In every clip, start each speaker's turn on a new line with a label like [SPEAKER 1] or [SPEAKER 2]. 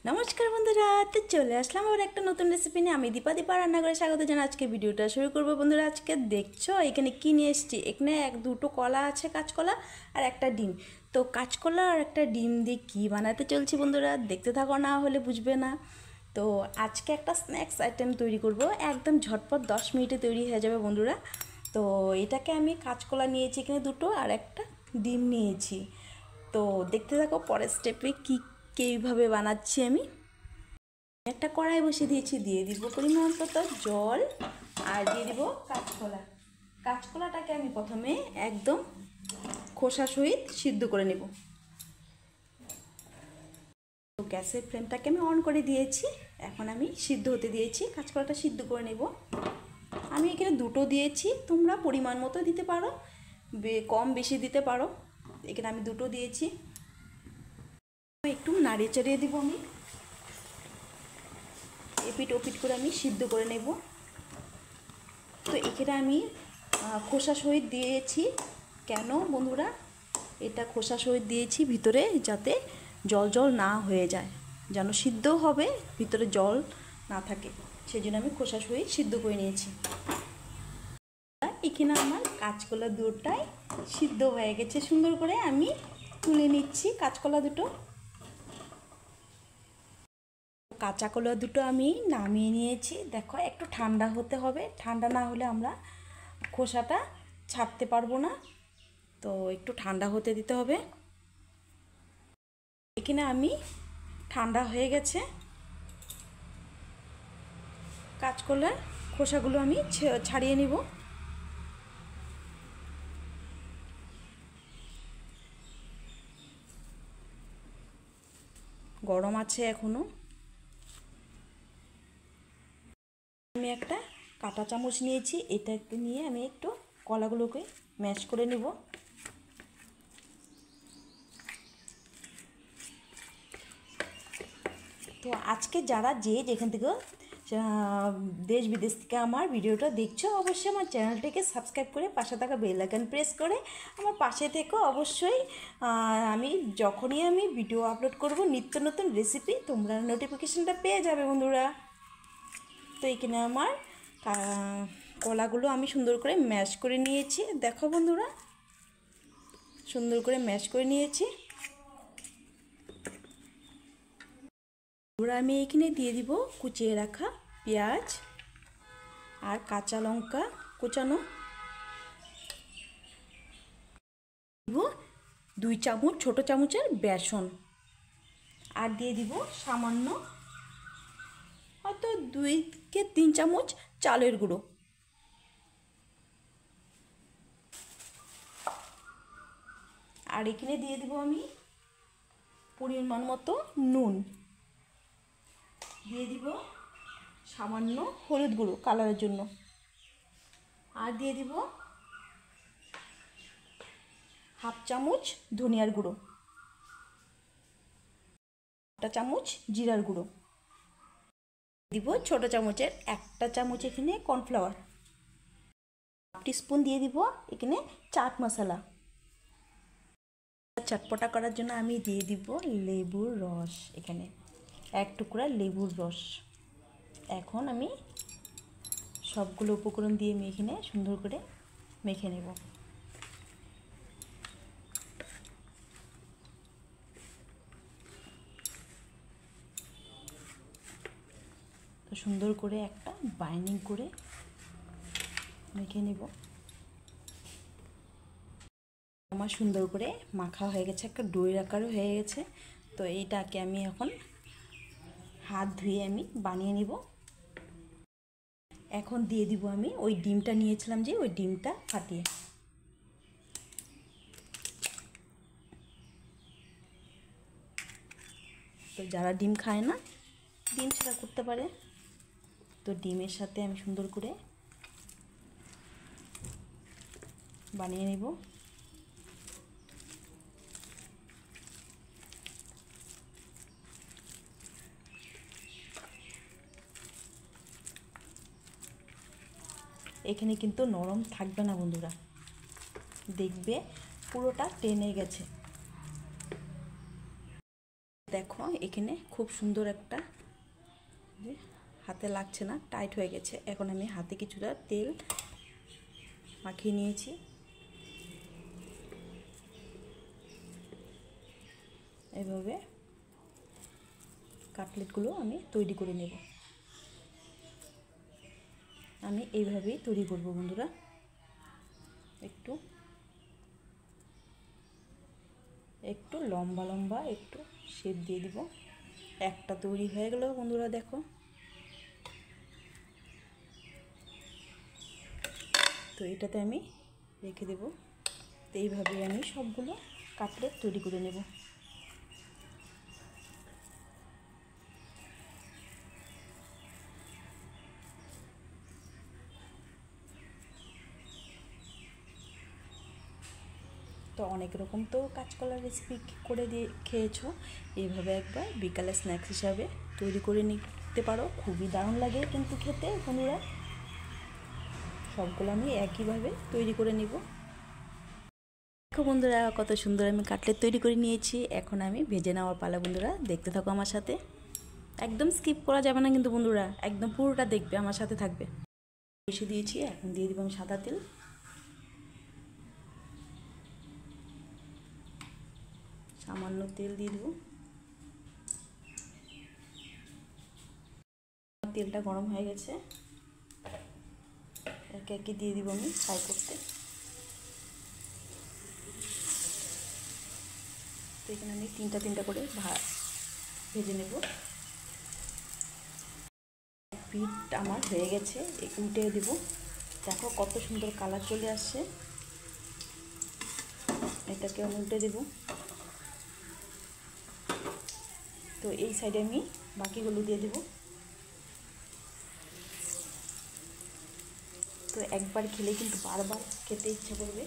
[SPEAKER 1] নমস্কার বন্ধুরা, তো চলে আসলাম আবার একটা নতুন রেসিপি নিয়ে। আমি দীপা রান্না করে স্বাগত জানাই। আজকে ভিডিওটা শুরু করবো বন্ধুরা। আজকে দেখছো এখানে কি নিয়ে এসেছি। এখানে দুটো কলা আছে, কাঁচকলা আর একটা ডিম। তো কাঁচকলা আর একটা ডিম দিয়ে কী বানাতে চলছি বন্ধুরা, দেখতে থাকো, না হলে বুঝবে না। তো আজকে একটা স্ন্যাক্স আইটেম তৈরি করব, একদম ঝটপট 10 মিনিটে তৈরি হয়ে যাবে বন্ধুরা। তো এটাকে আমি কাঁচকলা নিয়েছি এখানে দুটো, আর একটা ডিম নিয়েছি। তো দেখতে থাকো পরের স্টেপে কীভাবে বানাচ্ছি আমি। একটা কড়াই বসিয়ে দিয়েছি, দিয়ে দিব পরিমাণ মতো জল, আর দিয়ে দিব কাঁচকলাটাকে আমি প্রথমে একদম খোসা সহিত সিদ্ধ করে নেব। তো গ্যাসের ফ্লেমটাকে আমি অন করে দিয়েছি, এখন আমি সিদ্ধ হতে দিয়েছি। কাঁচকলাটা সিদ্ধ করে নেব। আমি এখানে দুটো দিয়েছি, তোমরা পরিমাণ মতো দিতে পারো, কম বেশি দিতে পারো। এখানে আমি দুটো দিয়েছি। একটু নাড়িয়ে চাড়িয়ে দিব আমি, এপিট ওপিট করে আমি সিদ্ধ করে নেব। তো এখানে আমি খোসা সহিত দিয়েছি। কেন বন্ধুরা, এটা খোসা সহিত দিয়েছি ভিতরে, যাতে জল জল না হয়ে যায়, যেন সিদ্ধ হবে ভিতরে জল না থাকে, সেই জন্য আমি খোসা সহিত সিদ্ধ করে নিয়েছি। এখানে আমার কাঁচকলা দুটোটাই সিদ্ধ হয়ে গেছে সুন্দর করে। আমি তুলে নিচ্ছি কাঁচকলা দুটো। কাঁচা কলা দুটো আমি নামিয়ে নিয়েছি। দেখো একটু ঠান্ডা হতে হবে, ঠান্ডা না হলে আমরা খোসাটা ছাড়তে পারবো না। তো একটু ঠান্ডা হতে দিতে হবে। এখানে আমি ঠান্ডা হয়ে গেছে, কাঁচকলার খোসাগুলো আমি ছাড়িয়ে নিব। গরম আছে এখনো। আমি একটা কাঁটা চামচ নিয়েছি, এটাকে নিয়ে আমি একটু কলাগুলোকে ম্যাশ করে নিব। তো আজকে যারা যেখান থেকে দেশ বিদেশ থেকে আমার ভিডিওটা দেখছো, অবশ্যই আমার চ্যানেলটিকে সাবস্ক্রাইব করে পাশে থাকা বেল আইকন প্রেস করে আমার পাশে থেকে অবশ্যই আমি যখনই আমি ভিডিও আপলোড করব নিত্য নতুন রেসিপি, তোমরা নোটিফিকেশানটা পেয়ে যাবে বন্ধুরা। তো এখানে আমার কলাগুলো আমি সুন্দর করে ম্যাশ করে নিয়েছি। দেখো বন্ধুরা, সুন্দর করে ম্যাশ করে নিয়েছি। আমি এখানে দিয়ে দিব কুচিয়ে রাখা পেঁয়াজ আর কাঁচা লঙ্কা কুচানো, দিব 2 চামচ ছোটো চামচের বেসন, আর দিয়ে দিব সামান্য হয়তো 2 থেকে 3 চামচ চালের গুঁড়ো, আর এখানে দিয়ে দিব আমি পরিমাণ মতো নুন, দিয়ে দিব সামান্য হলুদ গুঁড়ো কালারের জন্য, আর দিয়ে দিব হাফ চামচ ধনিয়ার গুঁড়ো, 1 চামচ জিরার গুঁড়ো, দিব ছোটো চামচের 1 চামচ এখানে কর্নফ্লাওয়ার, 1 টিস্পুন দিয়ে দিব এখানে চাট মশলা। চটপটা করার জন্য আমি দিয়ে দিব লেবুর রস, এখানে 1 টুকরা লেবুর রস। এখন আমি সবগুলো উপকরণ দিয়ে আমি এখানে সুন্দর করে মেখে নেব। তো সুন্দর করে একটা বাইন্ডিং করে মেখে নেব। আমার সুন্দর করে মাখা হয়ে গেছে, একটা ডোয়ের আকারও হয়ে গেছে। তো এইটাকে আমি এখন হাত ধুয়ে আমি বানিয়ে নিব। এখন দিয়ে দিব আমি ওই ডিমটা নিয়েছিলাম, যে ওই ডিমটা ফাটিয়ে। তো যারা ডিম খায় না, ডিম ছাড়া করতে পারে। তো ডিমের সাথে আমি সুন্দর করে বানিয়ে নেব। এখানে কিন্তু নরম থাকবে না বন্ধুরা, দেখবে পুরোটা টেনে গেছে। দেখো এখানে খুব সুন্দর একটা, হাতে লাগছে না, টাইট হয়ে গেছে। এখন আমি হাতে কিছুটা তেল মাখিয়ে নিয়েছি। এভাবে কাটলেটগুলো আমি তৈরি করে নেব। আমি এইভাবেই তৈরি করব বন্ধুরা। একটু একটু লম্বা লম্বা একটু শেপ দিয়ে দিব। একটা তৈরি হয়ে গেল বন্ধুরা, দেখো। তো এটাতে আমি রেখে দেব। তো এইভাবে আমি সবগুলো কাটলেট তৈরি করে নেব। তো অনেক রকম তো কাঁচকলার রেসিপি করে দিয়ে খেয়েছো, এইভাবে একবার বিকালে স্ন্যাক্স হিসাবে তৈরি করে নিতে পারো। খুবই দারুণ লাগে কিন্তু খেতে বন্ধুরা। সবগুলো আমি একইভাবে তৈরি করে নিব। দেখো বন্ধুরা কত সুন্দর আমি কাটলেট তৈরি করে নিয়েছি। এখন আমি ভেজে নেওয়ার পালা বন্ধুরা, দেখতে থাকো আমার সাথে। একদম স্কিপ করা যাবে না কিন্তু বন্ধুরা, একদম পুরোটা দেখবে, আমার সাথে থাকবে। বসিয়ে দিয়েছি, এখন দিয়ে দিব আমি সাদা তেল। সামান্য তেল দিয়ে দেবো। তেলটা গরম হয়ে গেছে, একে একে দিয়ে দিব আমি ফ্রাই করতে। তো এখানে আমি তিনটা করে ভেজে নেব। পিঠ আমার হয়ে গেছে, উল্টে দেব। দেখো কত সুন্দর কালার চলে আসছে। এটাকে আমি উল্টে দেব। তো এই সাইডে আমি বাকিগুলো দিয়ে দেব। তো একবার খেলে কিন্তু বারবার খেতে ইচ্ছা করবে।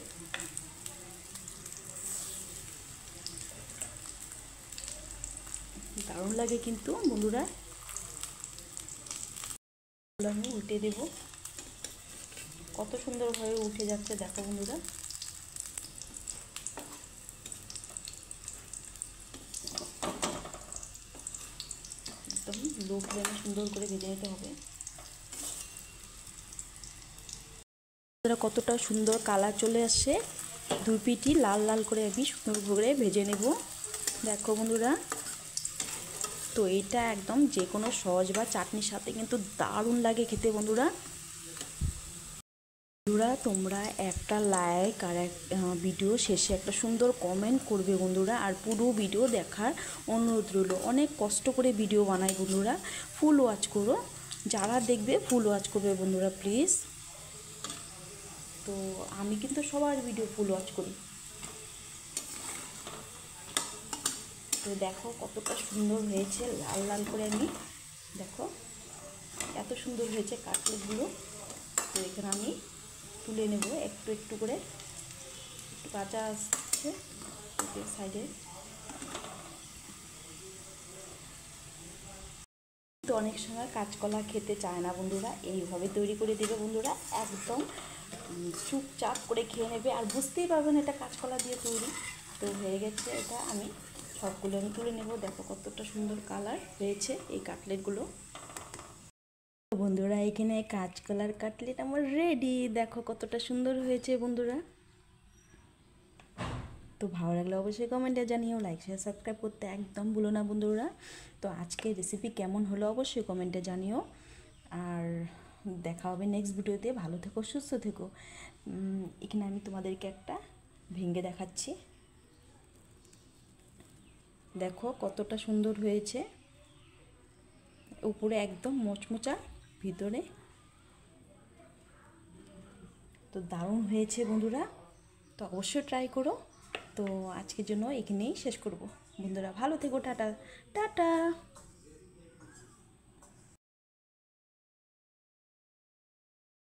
[SPEAKER 1] দারুণ লাগে কিন্তু বন্ধুরা। আমি উল্টে দেব। কত সুন্দরভাবে উঠে যাচ্ছে দেখো বন্ধুরা। একদম লো ফ্লেমে সুন্দর করে ভেজে নিতে হবে। কতটা সুন্দর কালার চলে আসছে। দুই পিঠই লাল লাল করে আমি সুন্দর করে ভেজে নেব। দেখো বন্ধুরা, তো এটা একদম যে কোনো সস বা চাটনির সাথে কিন্তু দারুণ লাগে খেতে বন্ধুরা। তোমরা একটা লাইক আর ভিডিও শেষে একটা সুন্দর কমেন্ট করবে বন্ধুরা। আর পুরো ভিডিও দেখার অনুরোধ রইল। অনেক কষ্ট করে ভিডিও বানাই বন্ধুরা, ফুল ওয়াচ করো। যারা দেখবে ফুল ওয়াচ করবে বন্ধুরা প্লিজ। তো আমি কিন্তু সবার ভিডিও ফুল ওয়াচ করি। তো দেখো কতটা সুন্দর হয়েছে, লাল লাল করে আমি, দেখো এত সুন্দর হয়েছে কাটলেটগুলো। তো এখানে আমি তুলে নেব একটু একটু করে। একটু কাঁচা আসছে সাইডে। তো অনেক সময় কাঁচকলা খেতে চায় না বন্ধুরা, এইভাবে তৈরি করে দেবে বন্ধুরা। একদম চুপচাপ করে খেয়ে নেবে, আর বুঝতেই পারবেন এটা কাঁচকলা দিয়ে তৈরি। তো হয়ে গেছে এটা, আমি সবগুলো আমি তুলে নেব। দেখো কতটা সুন্দর কালার হয়েছে এই কাটলেটগুলো। বন্ধুরা এখানে কাঁচকলার কাটলেট আমার রেডি। দেখো কতটা সুন্দর হয়েছে বন্ধুরা। তো ভালো লাগলে অবশ্যই কমেন্টে জানিও, লাইক শেয়ার সাবস্ক্রাইব করতে একদম ভুলো না বন্ধুরা। তো আজকের রেসিপি কেমন হলো অবশ্যই কমেন্টে জানিও। আর দেখা হবে নেক্সট ভিডিওতে। ভালো থেকো, সুস্থ থেকো। এখানে আমি তোমাদেরকে একটা ভেঙে দেখাচ্ছি। দেখো কতটা সুন্দর হয়েছে, উপরে একদম মোচমোচা, ভিতরে তো দারুণ হয়েছে বন্ধুরা। তো অবশ্যই ট্রাই করো। তো আজকের জন্য এখানেই শেষ করব বন্ধুরা। ভালো থেকো, টাটা টাটা।